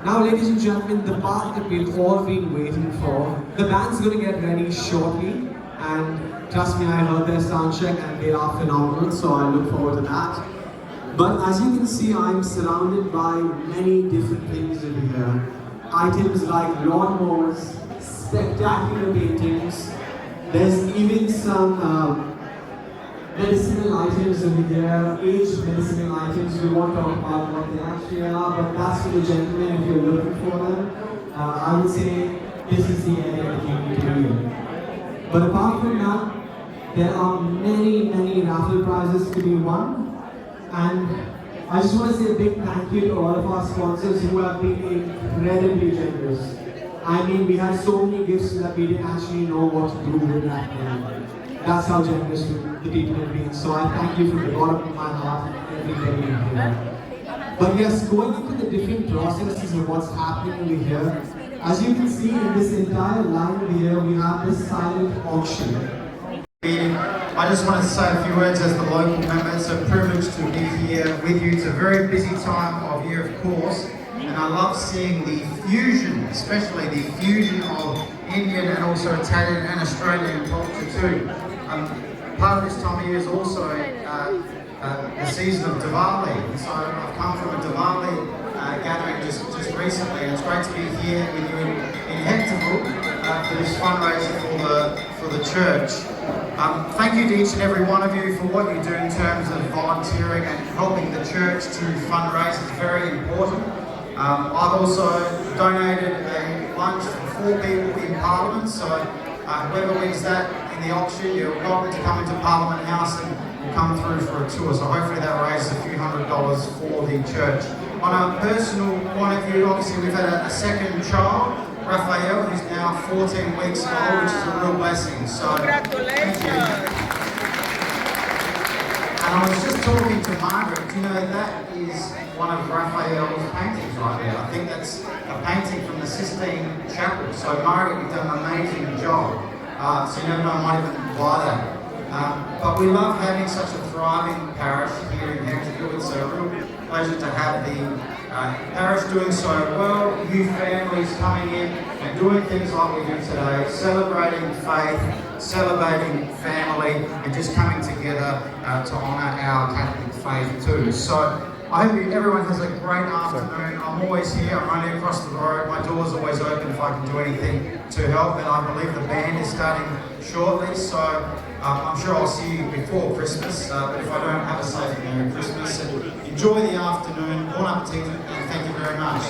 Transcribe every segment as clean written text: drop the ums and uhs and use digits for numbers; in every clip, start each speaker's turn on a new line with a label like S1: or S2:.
S1: Now, ladies and gentlemen, the part that we've all been waiting for. The band's going to get ready shortly, and trust me, I heard their sound check and they are phenomenal, so I look forward to that. But as you can see, I'm surrounded by many different things over here. Items like lawnmowers, spectacular paintings. There's even some medicinal items over here, aged medicinal items. We won't talk about what they actually are, but that's for the gentlemen if you're looking for them. I would say this is the area that you need to be in. But apart from that, there are many raffle prizes to be won. And I just want to say a big thank you to all of our sponsors who have been incredibly generous. I mean, we had so many gifts that we didn't actually know what to do with that money. That's how generous the people have been. So I thank you from the bottom of my heart, everybody in here. But yes, going into the different processes of what's happening over here, as you can see in this entire line over here, we have this silent auction.
S2: I just wanted to say a few words as the local member. It's a privilege to be here with you. It's a very busy time of year, of course, and I love seeing the fusion, especially the fusion of Indian and also Italian and Australian culture too. Part of this time of year is also the season of Diwali, so I've come from a Diwali gathering just recently, and it's great to be here with you in Hectorville for this fundraiser for the church. Thank you to each and every one of you for what you do in terms of volunteering and helping the church to fundraise. It's very important. I've also donated a lunch for 4 people in Parliament, so whoever wins that in the auction, you're welcome to come into Parliament House and come through for a tour. So hopefully that raises a few $100s for the church. On a personal point of view, obviously we've had a second child, Raphael, who's now 14 weeks old, which is a real blessing. So, congratulations! And I was just talking to Margaret, you know, that is one of Raphael's paintings right there. I think that's a painting from the Sistine Chapel. So Margaret, you've done an amazing job. So you never know, I might even buy that. But we love having such a thriving parish here in Hectorville. It's a real pleasure to have the parish doing so well, new families coming in and doing things like we do today, celebrating faith, celebrating family, and just coming together to honour our Catholic faith too. So I hope everyone has a great afternoon. I'm always here, I'm only across the road. My door's always open if I can do anything to help, and I believe the band is starting shortly, so I'm sure I'll see you before Christmas, but if I don't, have a safe Merry Christmas and enjoy the afternoon. Bon appetit, and thank you very much.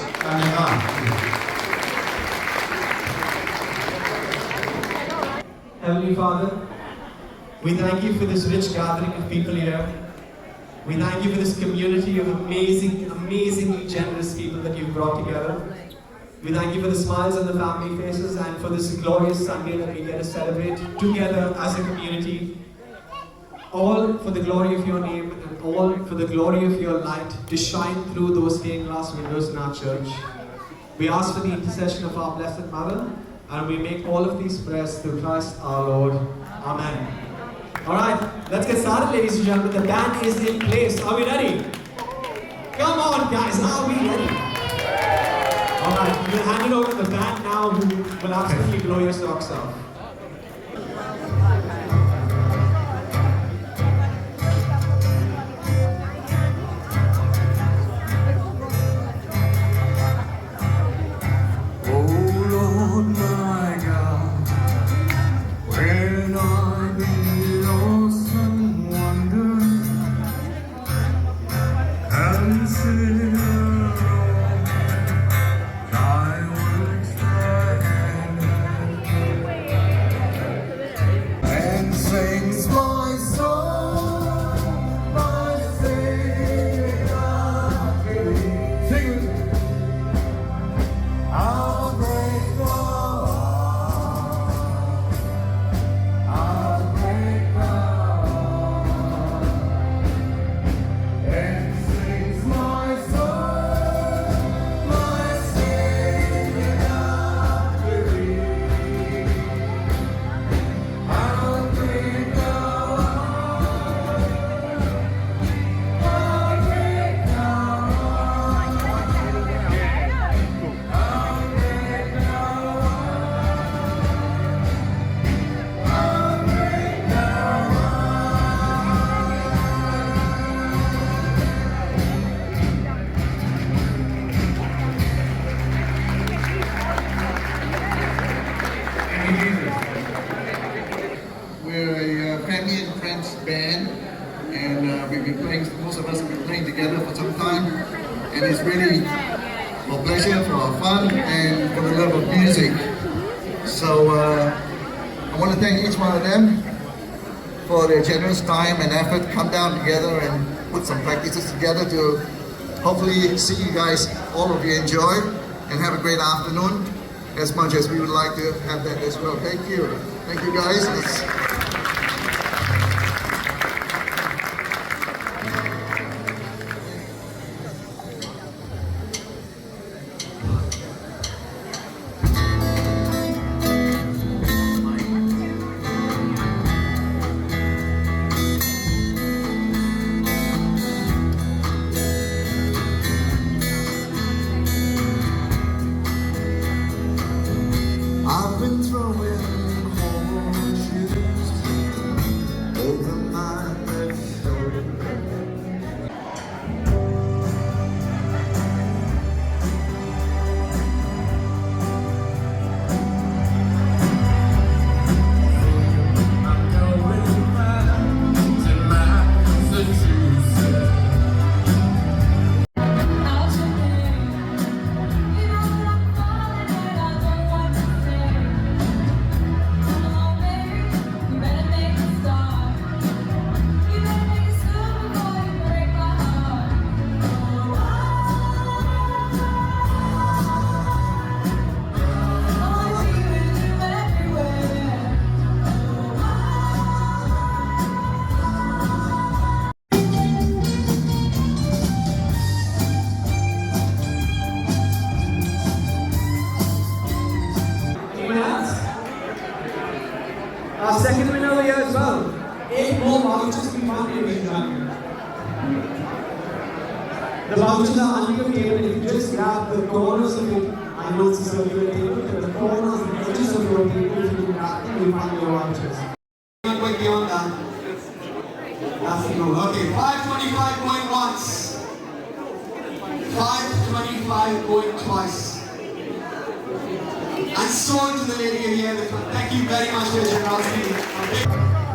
S1: Heavenly Father, we thank you for this rich gathering of people here. We thank you for this community of amazingly generous people that you've brought together. We thank you for the smiles on the family faces and for this glorious Sunday that we get to celebrate together as a community. All for the glory of your name and all for the glory of your light to shine through those stained glass windows in our church. We ask for the intercession of our Blessed Mother, and we make all of these prayers through Christ our Lord. Amen. Alright, let's get started, ladies and gentlemen. The band is in place. Are we ready? Come on, guys, are we ready? Alright, we'll hand it over to the band now, who will absolutely blow your socks off.
S3: and it's really for pleasure, for fun, and for the love of music. So I want to thank each one of them for their generous time and effort to come down together and put some practices together to hopefully see you guys, all of you, enjoy and have a great afternoon, as much as we would like to have that as well. Thank you. Thank you, guys. I've been throwing horseshoes over my left shoulder.
S4: I'm going back to Massachusetts.
S1: Our second winner of the year as well. 8 more vouchers to be won, ladies and gentlemen. The vouchers are under your table. You just grab the corners of it. I know it's a circular table, but the corners and edges of your table, if you can grab them, you'll find your vouchers. Not going beyond that. That's the goal. Okay, 525 going once. 525 going twice. And so on to the lady here in the front. Thank you very much for your generosity.